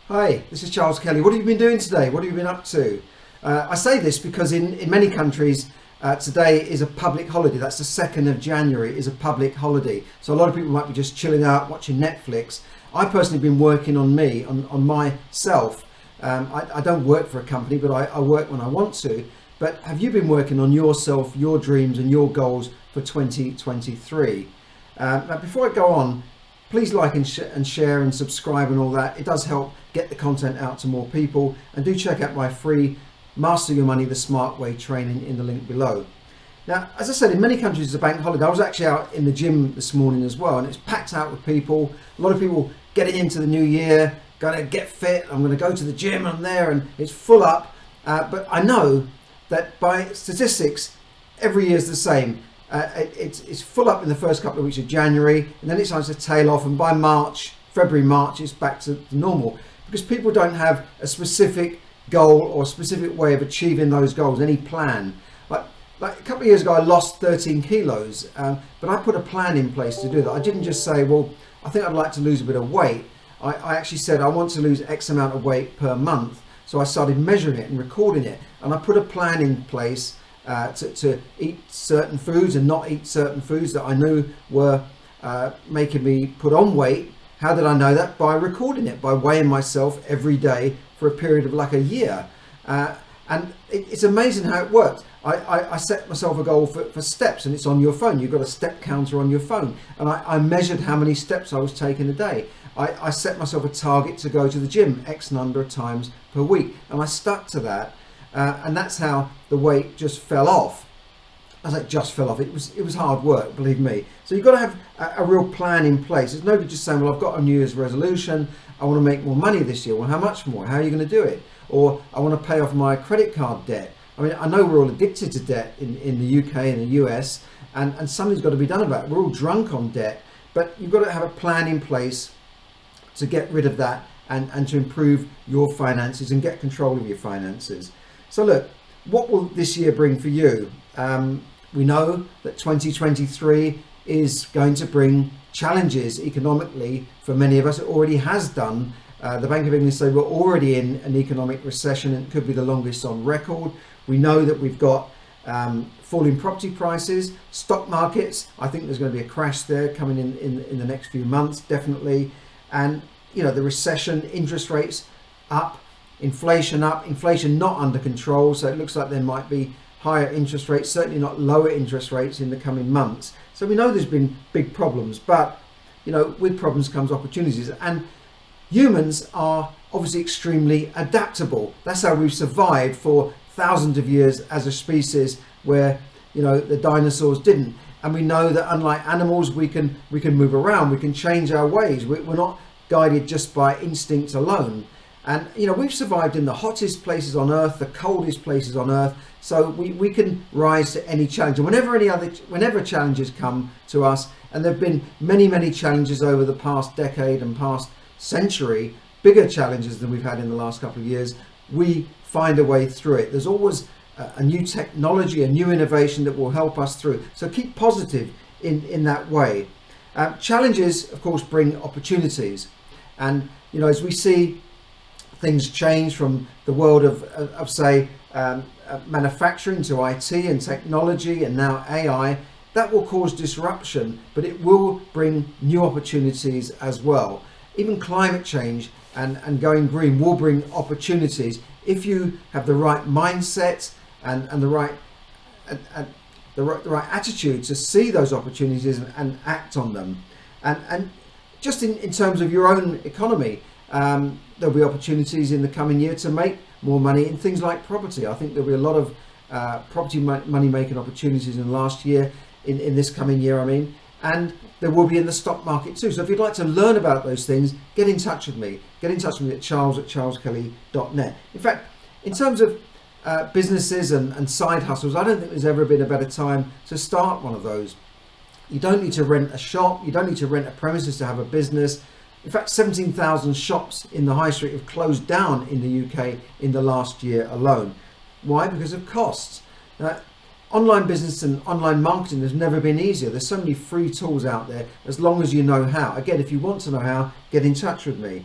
Hi, this is Charles Kelly. What have you been doing today? What have you been up to? I say this because in many countries today is a public holiday. That's the 2nd of January is a public holiday. So a lot of people might be just chilling out, watching Netflix. I personally been working on myself. I don't work for a company, but I work when I want to. But have you been working on yourself, your dreams and your goals for 2023? Now before I go on, please like and share and subscribe and all that. It does help get the content out to more people. And do check out my free Master Your Money the Smart Way training in the link below. Now, as I said, in many countries it's a bank holiday. I was actually out in the gym this morning as well, and it's packed out with people. A lot of people getting into the new year, going to get fit. I'm going to go to the gym. I'm there, and it's full up. But I know that by statistics, every year is the same. It's full up in the first couple of weeks of January, and then it starts to tail off, and by February, March, it's back to normal because people don't have a specific goal or a specific way of achieving those goals, any plan. Like a couple of years ago, I lost 13 kilos, but I put a plan in place to do that. I didn't just say, well, I think I'd like to lose a bit of weight. I actually said I want to lose X amount of weight per month. So I started measuring it and recording it, and I put a plan in place to eat certain foods and not eat certain foods that I knew were making me put on weight. How did I know that? By recording it, by weighing myself every day for a period of like a year. And it's amazing how it works. I set myself a goal for steps, and it's on your phone. You've got a step counter on your phone. And I measured how many steps I was taking a day. I set myself a target to go to the gym X number of times per week. And I stuck to that. And that's how the weight just fell off. I was like, just fell off. It was hard work, believe me. So you've got to have a real plan in place. There's nobody just saying, well, I've got a New Year's resolution. I want to make more money this year. Well, how much more? How are you going to do it? Or I want to pay off my credit card debt. I mean, I know we're all addicted to debt in the UK and the US, and something's got to be done about it. We're all drunk on debt, but you've got to have a plan in place to get rid of that and to improve your finances and get control of your finances. So look, what will this year bring for you? We know that 2023 is going to bring challenges economically for many of us. It already has done. The Bank of England said we're already in an economic recession, and it could be the longest on record. We know that we've got falling property prices, stock markets. I think there's going to be a crash there coming in the next few months, definitely. And the recession, interest rates up, inflation not under control. So it looks like there might be higher interest rates, certainly not lower interest rates in the coming months. So we know there's been big problems, but with problems comes opportunities. And humans are obviously extremely adaptable. That's how we've survived for thousands of years as a species, where the dinosaurs didn't. And we know that unlike animals, we can move around, we can change our ways. We're not guided just by instinct alone. And we've survived in the hottest places on earth, the coldest places on earth, so we can rise to any challenge. And whenever challenges come to us, and there have been many challenges over the past decade and past century, bigger challenges than we've had in the last couple of years, we find a way through it. There's always a new technology, a new innovation that will help us through. So keep positive in that way. Challenges, of course, bring opportunities. And as we see things change from the world of say manufacturing to IT and technology and now AI, that will cause disruption, but it will bring new opportunities as well. Even climate change and going green will bring opportunities if you have the right mindset and the right attitude to see those opportunities and act on them. And just in terms of your own economy, there'll be opportunities in the coming year to make more money in things like property. I think there'll be a lot of property money making opportunities in the last year, in this coming year, and there will be in the stock market too. So if you'd like to learn about those things, get in touch with me. Get in touch with me at charles@charleskelly.net. In fact, in terms of businesses and side hustles, I don't think there's ever been a better time to start one of those. You don't need to rent a shop. You don't need to rent a premises to have a business. In fact, 17,000 shops in the high street have closed down in the UK in the last year alone. Why? Because of costs. Online business and online marketing has never been easier. There's so many free tools out there as long as you know how. Again, if you want to know how, get in touch with me.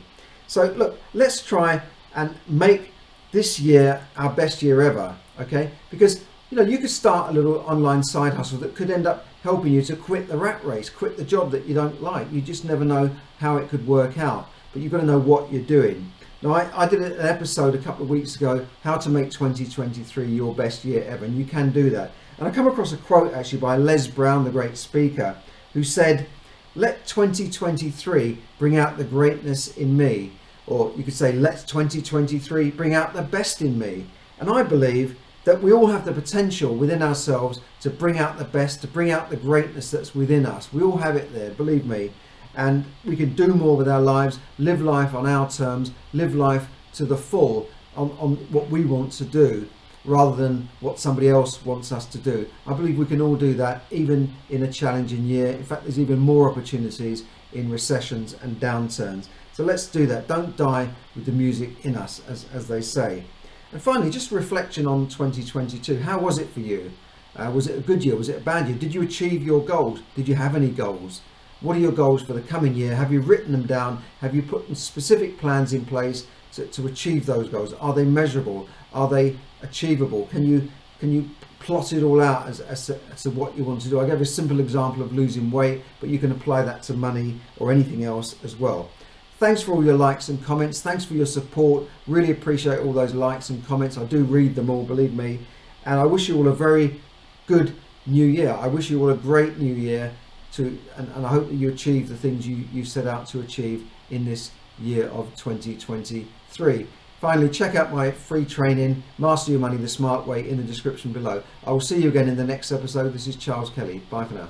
So look, let's try and make this year our best year ever, okay? Because you could start a little online side hustle that could end up helping you to quit the rat race, quit the job that you don't like. You just never know how it could work out, but you've got to know what you're doing. Now, I did an episode a couple of weeks ago, how to make 2023 your best year ever, and you can do that. And I come across a quote actually by Les Brown, the great speaker, who said, "Let 2023 bring out the greatness in me." Or you could say, "Let 2023 bring out the best in me." And I believe that we all have the potential within ourselves to bring out the best, to bring out the greatness that's within us. We all have it there, believe me. And we can do more with our lives, live life on our terms, live life to the full on what we want to do, rather than what somebody else wants us to do. I believe we can all do that, even in a challenging year. In fact, there's even more opportunities in recessions and downturns. So let's do that. Don't die with the music in us, as they say. And finally, just reflection on 2022. How was it for you? Was it a good year? Was it a bad year? Did you achieve your goals? Did you have any goals? What are your goals for the coming year? Have you written them down? Have you put specific plans in place to achieve those goals? Are they measurable? Are they achievable? Can you plot it all out as to what you want to do? I gave a simple example of losing weight, but you can apply that to money or anything else as well. Thanks for all your likes and comments. Thanks for your support. Really appreciate all those likes and comments. I do read them all, believe me. And I wish you all a very good new year. I wish you all a great new year, and I hope that you achieve the things you set out to achieve in this year of 2023. Finally, check out my free training, Master Your Money the Smart Way, in the description below. I will see you again in the next episode. This is Charles Kelly. Bye for now.